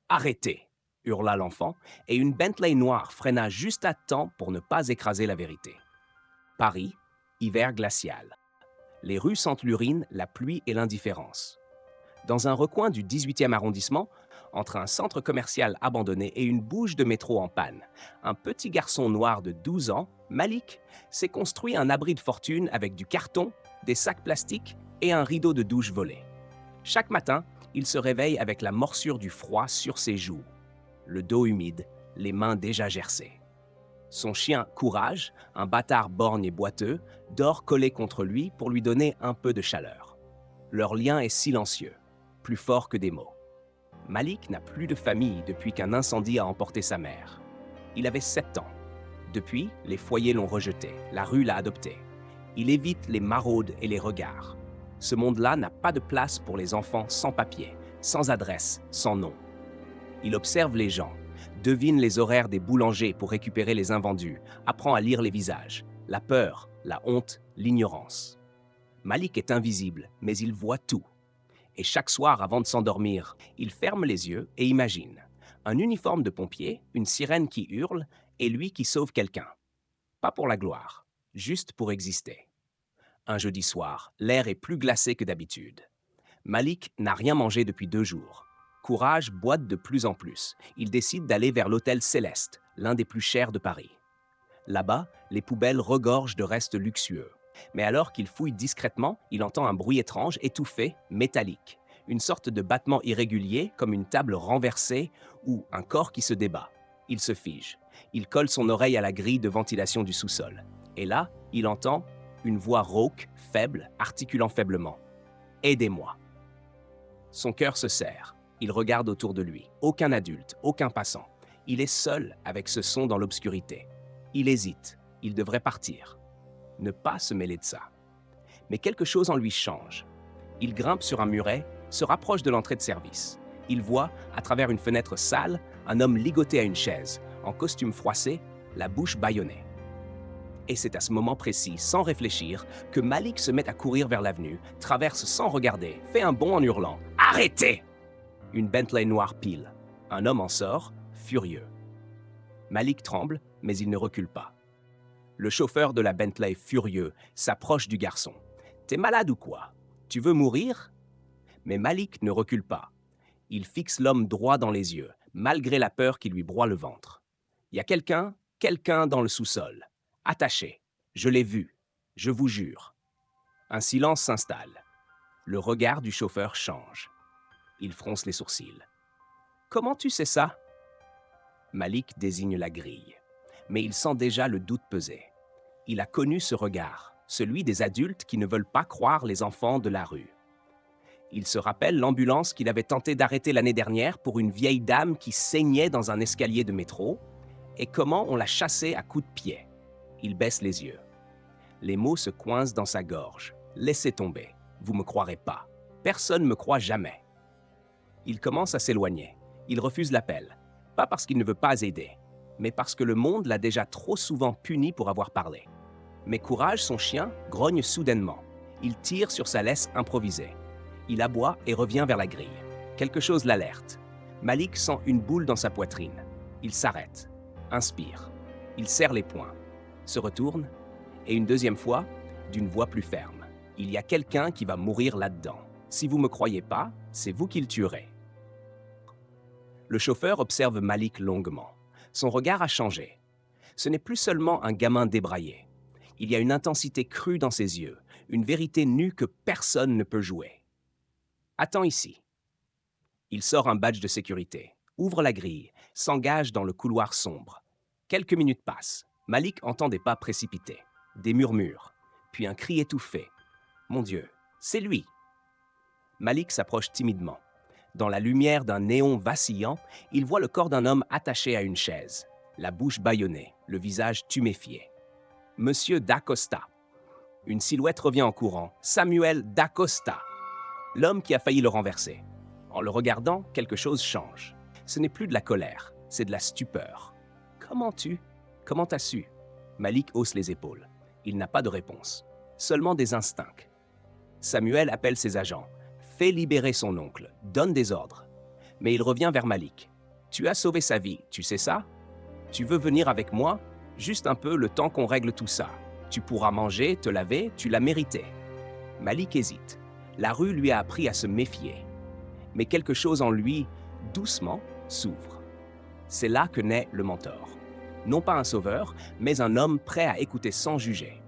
Arrêtez! Hurla l'enfant, et une Bentley noire freina juste à temps pour ne pas écraser la vérité. Paris, hiver glacial. Les rues sentent l'urine, la pluie et l'indifférence. Dans un recoin du 18e arrondissement, entre un centre commercial abandonné et une bouche de métro en panne, un petit garçon noir de 12 ans, Malik, s'est construit un abri de fortune avec du carton, des sacs plastiques et un rideau de douche volé. Chaque matin, il se réveille avec la morsure du froid sur ses joues, le dos humide, les mains déjà gercées. Son chien Courage, un bâtard borgne et boiteux, dort collé contre lui pour lui donner un peu de chaleur. Leur lien est silencieux, plus fort que des mots. Malik n'a plus de famille depuis qu'un incendie a emporté sa mère. Il avait 7 ans. Depuis, les foyers l'ont rejeté, la rue l'a adopté. Il évite les maraudes et les regards. Ce monde-là n'a pas de place pour les enfants sans papier, sans adresse, sans nom. Il observe les gens, devine les horaires des boulangers pour récupérer les invendus, apprend à lire les visages, la peur, la honte, l'ignorance. Malik est invisible, mais il voit tout. Et chaque soir, avant de s'endormir, il ferme les yeux et imagine un uniforme de pompier, une sirène qui hurle et lui qui sauve quelqu'un. Pas pour la gloire, juste pour exister. Un jeudi soir, l'air est plus glacé que d'habitude. Malik n'a rien mangé depuis 2 jours. Courage boite de plus en plus. Il décide d'aller vers l'hôtel Céleste, l'un des plus chers de Paris. Là-bas, les poubelles regorgent de restes luxueux. Mais alors qu'il fouille discrètement, il entend un bruit étrange, étouffé, métallique. Une sorte de battement irrégulier, comme une table renversée ou un corps qui se débat. Il se fige. Il colle son oreille à la grille de ventilation du sous-sol. Et là, il entend une voix rauque, faible, articulant faiblement. « Aidez-moi !» Son cœur se serre. Il regarde autour de lui. Aucun adulte, aucun passant. Il est seul avec ce son dans l'obscurité. Il hésite. Il devrait partir. Ne pas se mêler de ça. Mais quelque chose en lui change. Il grimpe sur un muret, se rapproche de l'entrée de service. Il voit, à travers une fenêtre sale, un homme ligoté à une chaise, en costume froissé, la bouche bâillonnée. Et c'est à ce moment précis, sans réfléchir, que Malik se met à courir vers l'avenue, traverse sans regarder, fait un bond en hurlant « Arrêtez !» Une Bentley noire pile. Un homme en sort, furieux. Malik tremble, mais il ne recule pas. Le chauffeur de la Bentley, furieux, s'approche du garçon. « T'es malade ou quoi? Tu veux mourir ?» Mais Malik ne recule pas. Il fixe l'homme droit dans les yeux, malgré la peur qui lui broie le ventre. « Il y a quelqu'un dans le sous-sol. Attaché. Je l'ai vu. Je vous jure. » Un silence s'installe. Le regard du chauffeur change. Il fronce les sourcils. « Comment tu sais ça ?» Malik désigne la grille. Mais il sent déjà le doute peser. Il a connu ce regard, celui des adultes qui ne veulent pas croire les enfants de la rue. Il se rappelle l'ambulance qu'il avait tenté d'arrêter l'année dernière pour une vieille dame qui saignait dans un escalier de métro et comment on l'a chassée à coups de pied. Il baisse les yeux. Les mots se coincent dans sa gorge. « Laissez tomber. Vous me croirez pas. Personne me croit jamais. » Il commence à s'éloigner. Il refuse l'appel. Pas parce qu'il ne veut pas aider, mais parce que le monde l'a déjà trop souvent puni pour avoir parlé. Mais Courage, son chien, grogne soudainement. Il tire sur sa laisse improvisée. Il aboie et revient vers la grille. Quelque chose l'alerte. Malik sent une boule dans sa poitrine. Il s'arrête, inspire. Il serre les poings, se retourne, et une deuxième fois, d'une voix plus ferme. « Il y a quelqu'un qui va mourir là-dedans. Si vous ne me croyez pas, c'est vous qui le tuerez. » Le chauffeur observe Malik longuement. Son regard a changé. Ce n'est plus seulement un gamin débraillé. Il y a une intensité crue dans ses yeux, une vérité nue que personne ne peut jouer. « Attends ici. » Il sort un badge de sécurité, ouvre la grille, s'engage dans le couloir sombre. Quelques minutes passent. Malik entend des pas précipités, des murmures, puis un cri étouffé. « Mon Dieu, c'est lui !» Malik s'approche timidement. Dans la lumière d'un néon vacillant, il voit le corps d'un homme attaché à une chaise, la bouche bâillonnée, le visage tuméfié. Monsieur Dacosta. Une silhouette revient en courant. Samuel Dacosta, l'homme qui a failli le renverser. En le regardant, quelque chose change. Ce n'est plus de la colère, c'est de la stupeur. Comment t'as su? Malik hausse les épaules. Il n'a pas de réponse, seulement des instincts. Samuel appelle ses agents, fait libérer son oncle, donne des ordres. Mais il revient vers Malik. Tu as sauvé sa vie, tu sais ça? Tu veux venir avec moi? Juste un peu le temps qu'on règle tout ça. Tu pourras manger, te laver, tu l'as mérité. Malik hésite. La rue lui a appris à se méfier. Mais quelque chose en lui, doucement, s'ouvre. C'est là que naît le mentor. Non pas un sauveur, mais un homme prêt à écouter sans juger.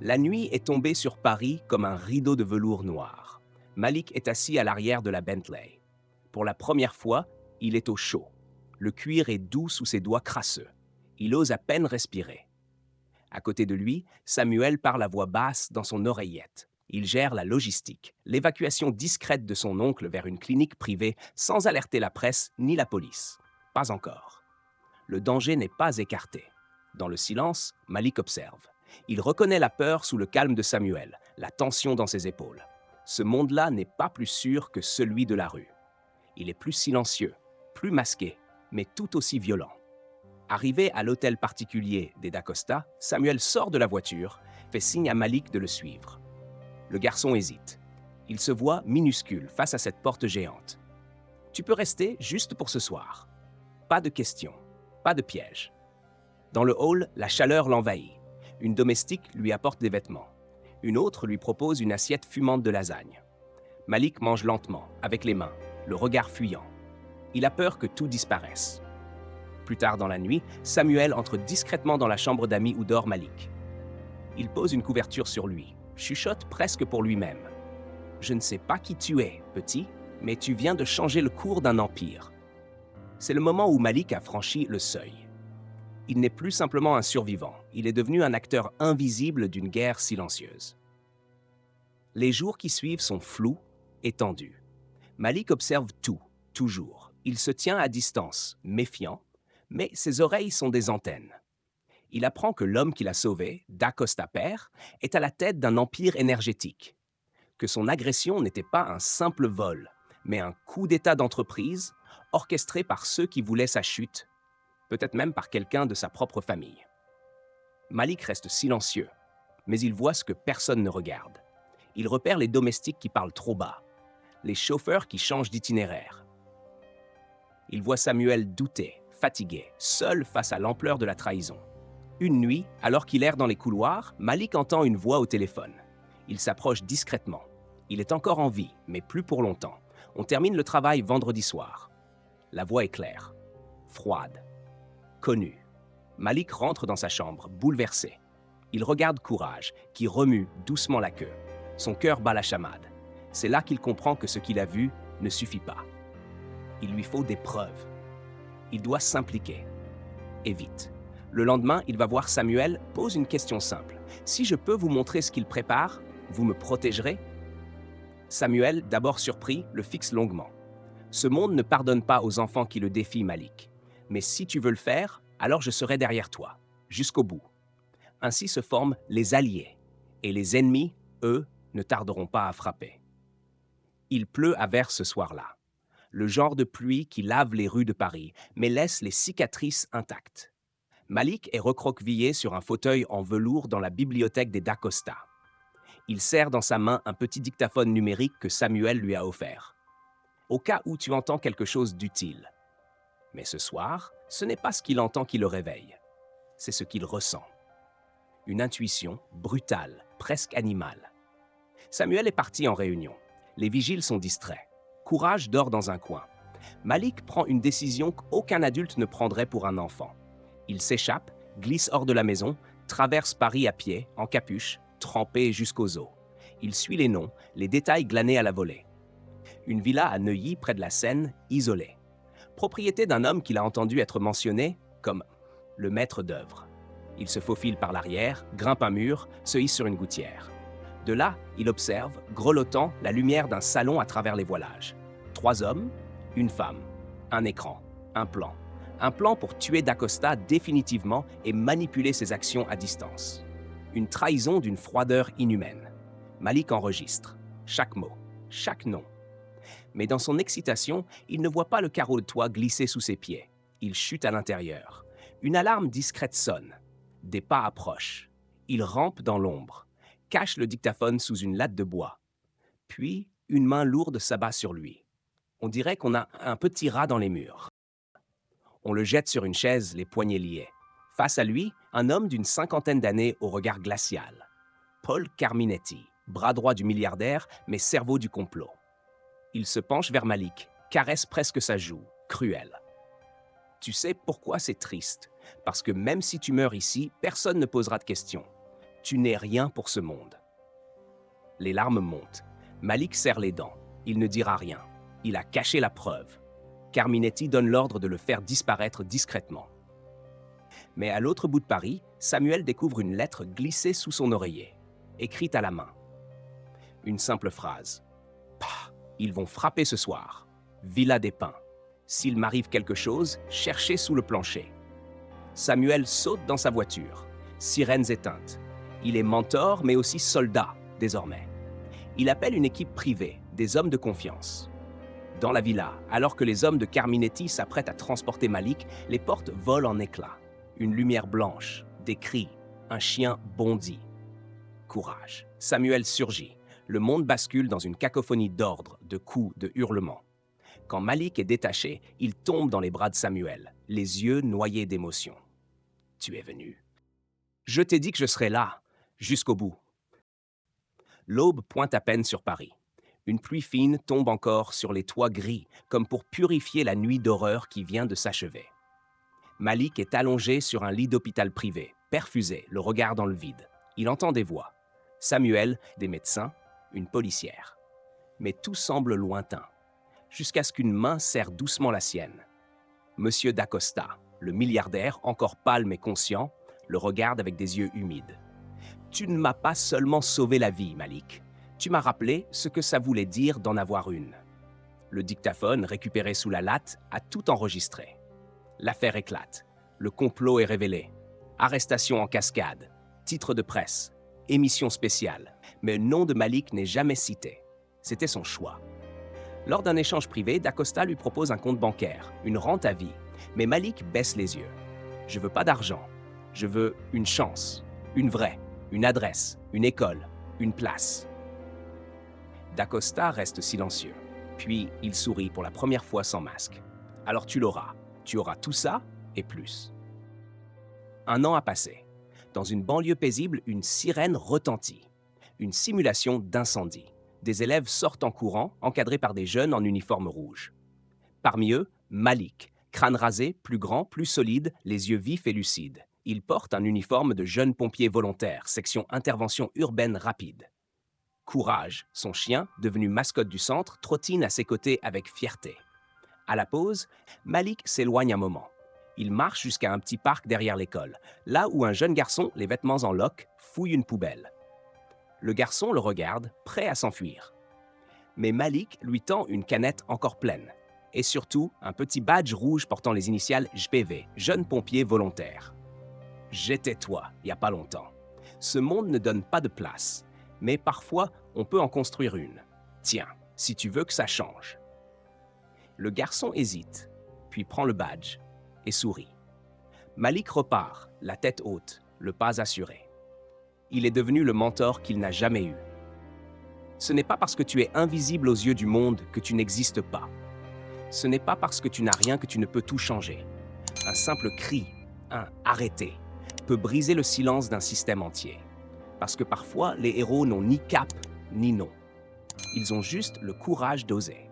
La nuit est tombée sur Paris comme un rideau de velours noir. Malik est assis à l'arrière de la Bentley. Pour la première fois, il est au chaud. Le cuir est doux sous ses doigts crasseux. Il ose à peine respirer. À côté de lui, Samuel parle à voix basse dans son oreillette. Il gère la logistique, l'évacuation discrète de son oncle vers une clinique privée sans alerter la presse ni la police. Pas encore. Le danger n'est pas écarté. Dans le silence, Malik observe. Il reconnaît la peur sous le calme de Samuel, la tension dans ses épaules. Ce monde-là n'est pas plus sûr que celui de la rue. Il est plus silencieux, plus masqué, mais tout aussi violent. Arrivé à l'hôtel particulier des Dacosta, Samuel sort de la voiture, fait signe à Malik de le suivre. Le garçon hésite. Il se voit minuscule face à cette porte géante. Tu peux rester juste pour ce soir. Pas de questions, pas de pièges. Dans le hall, la chaleur l'envahit. Une domestique lui apporte des vêtements. Une autre lui propose une assiette fumante de lasagne. Malik mange lentement, avec les mains, le regard fuyant. Il a peur que tout disparaisse. Plus tard dans la nuit, Samuel entre discrètement dans la chambre d'amis où dort Malik. Il pose une couverture sur lui, chuchote presque pour lui-même. « Je ne sais pas qui tu es, petit, mais tu viens de changer le cours d'un empire. » C'est le moment où Malik a franchi le seuil. Il n'est plus simplement un survivant, il est devenu un acteur invisible d'une guerre silencieuse. Les jours qui suivent sont flous et tendus. Malik observe tout, toujours. Il se tient à distance, méfiant, mais ses oreilles sont des antennes. Il apprend que l'homme qui l'a sauvé, Dacosta père, est à la tête d'un empire énergétique, que son agression n'était pas un simple vol, mais un coup d'État d'entreprise orchestré par ceux qui voulaient sa chute, peut-être même par quelqu'un de sa propre famille. Malik reste silencieux, mais il voit ce que personne ne regarde. Il repère les domestiques qui parlent trop bas, les chauffeurs qui changent d'itinéraire. Il voit Samuel douter, fatigué, seul face à l'ampleur de la trahison. Une nuit, alors qu'il erre dans les couloirs, Malik entend une voix au téléphone. Il s'approche discrètement. Il est encore en vie, mais plus pour longtemps. On termine le travail vendredi soir. La voix est claire, froide, connue. Malik rentre dans sa chambre, bouleversé. Il regarde Courage, qui remue doucement la queue. Son cœur bat la chamade. C'est là qu'il comprend que ce qu'il a vu ne suffit pas. Il lui faut des preuves. Il doit s'impliquer. Et vite. Le lendemain, il va voir Samuel, pose une question simple. « Si je peux vous montrer ce qu'il prépare, vous me protégerez ?» Samuel, d'abord surpris, le fixe longuement. Ce monde ne pardonne pas aux enfants qui le défient, Malik. Mais si tu veux le faire, alors je serai derrière toi, jusqu'au bout. Ainsi se forment les alliés. Et les ennemis, eux, ne tarderont pas à frapper. Il pleut à verse ce soir-là. Le genre de pluie qui lave les rues de Paris, mais laisse les cicatrices intactes. Malik est recroquevillé sur un fauteuil en velours dans la bibliothèque des Dacosta. Il serre dans sa main un petit dictaphone numérique que Samuel lui a offert. Au cas où tu entends quelque chose d'utile. Mais ce soir, ce n'est pas ce qu'il entend qui le réveille. C'est ce qu'il ressent. Une intuition brutale, presque animale. Samuel est parti en réunion. Les vigiles sont distraits. Courage dort dans un coin. Malik prend une décision qu'aucun adulte ne prendrait pour un enfant. Il s'échappe, glisse hors de la maison, traverse Paris à pied, en capuche, trempé jusqu'aux os. Il suit les noms, les détails glanés à la volée. Une villa à Neuilly, près de la Seine, isolée. Propriété d'un homme qu'il a entendu être mentionné comme le maître d'œuvre. Il se faufile par l'arrière, grimpe un mur, se hisse sur une gouttière. De là, il observe, grelottant, la lumière d'un salon à travers les voilages. 3 hommes, une femme, un écran, un plan. Un plan pour tuer Dacosta définitivement et manipuler ses actions à distance. Une trahison d'une froideur inhumaine. Malik enregistre. Chaque mot, chaque nom. Mais dans son excitation, il ne voit pas le carreau de toit glisser sous ses pieds. Il chute à l'intérieur. Une alarme discrète sonne. Des pas approchent. Il rampe dans l'ombre, cache le dictaphone sous une latte de bois. Puis, une main lourde s'abat sur lui. On dirait qu'on a un petit rat dans les murs. On le jette sur une chaise, les poignets liés. Face à lui, un homme d'une cinquantaine d'années au regard glacial. Paul Carminetti, bras droit du milliardaire, mais cerveau du complot. Il se penche vers Malik, caresse presque sa joue, cruel. Tu sais pourquoi c'est triste? Parce que même si tu meurs ici, personne ne posera de questions. Tu n'es rien pour ce monde. Les larmes montent. Malik serre les dents. Il ne dira rien. Il a caché la preuve. Carminetti donne l'ordre de le faire disparaître discrètement. Mais à l'autre bout de Paris, Samuel découvre une lettre glissée sous son oreiller, écrite à la main. Une simple phrase. Pah, ils vont frapper ce soir. Villa des Pins. S'il m'arrive quelque chose, cherchez sous le plancher. Samuel saute dans sa voiture. Sirènes éteintes. Il est mentor, mais aussi soldat, désormais. Il appelle une équipe privée, des hommes de confiance. Dans la villa, alors que les hommes de Carminetti s'apprêtent à transporter Malik, les portes volent en éclats. Une lumière blanche, des cris, un chien bondit. Courage. Samuel surgit. Le monde bascule dans une cacophonie d'ordres, de coups, de hurlements. Quand Malik est détaché, il tombe dans les bras de Samuel, les yeux noyés d'émotion. « Tu es venu. Je t'ai dit que je serais là, jusqu'au bout. » L'aube pointe à peine sur Paris. Une pluie fine tombe encore sur les toits gris, comme pour purifier la nuit d'horreur qui vient de s'achever. Malik est allongé sur un lit d'hôpital privé, perfusé, le regard dans le vide. Il entend des voix. Samuel, des médecins, une policière. Mais tout semble lointain, jusqu'à ce qu'une main serre doucement la sienne. Monsieur d'Acosta, le milliardaire, encore pâle mais conscient, le regarde avec des yeux humides. « Tu ne m'as pas seulement sauvé la vie, Malik. Tu m'as rappelé ce que ça voulait dire d'en avoir une. » Le dictaphone, récupéré sous la latte, a tout enregistré. L'affaire éclate. Le complot est révélé. Arrestation en cascade. Titre de presse. Émission spéciale. Mais le nom de Malik n'est jamais cité. C'était son choix. Lors d'un échange privé, d'Acosta lui propose un compte bancaire, une rente à vie. Mais Malik baisse les yeux. « Je veux pas d'argent. Je veux une chance. Une vraie. Une adresse. Une école. Une place. » D'Acosta reste silencieux. Puis, il sourit pour la première fois sans masque. « Alors tu l'auras. Tu auras tout ça et plus. » Un an a passé. Dans une banlieue paisible, une sirène retentit. Une simulation d'incendie. Des élèves sortent en courant, encadrés par des jeunes en uniforme rouge. Parmi eux, Malik, crâne rasé, plus grand, plus solide, les yeux vifs et lucides. Il porte un uniforme de jeune pompier volontaire, section intervention urbaine rapide. Courage, son chien, devenu mascotte du centre, trottine à ses côtés avec fierté. À la pause, Malik s'éloigne un moment. Il marche jusqu'à un petit parc derrière l'école, là où un jeune garçon, les vêtements en loques, fouille une poubelle. Le garçon le regarde, prêt à s'enfuir. Mais Malik lui tend une canette encore pleine. Et surtout, un petit badge rouge portant les initiales JPV, jeune pompier volontaire. J'étais toi, il n'y a pas longtemps. Ce monde ne donne pas de place, mais parfois, on peut en construire une. Tiens, si tu veux que ça change. Le garçon hésite, puis prend le badge et sourit. Malik repart, la tête haute, le pas assuré. Il est devenu le mentor qu'il n'a jamais eu. Ce n'est pas parce que tu es invisible aux yeux du monde que tu n'existes pas. Ce n'est pas parce que tu n'as rien que tu ne peux tout changer. Un simple cri, un « arrêtez » peut briser le silence d'un système entier. Parce que parfois, les héros n'ont ni cap ni nom. Ils ont juste le courage d'oser.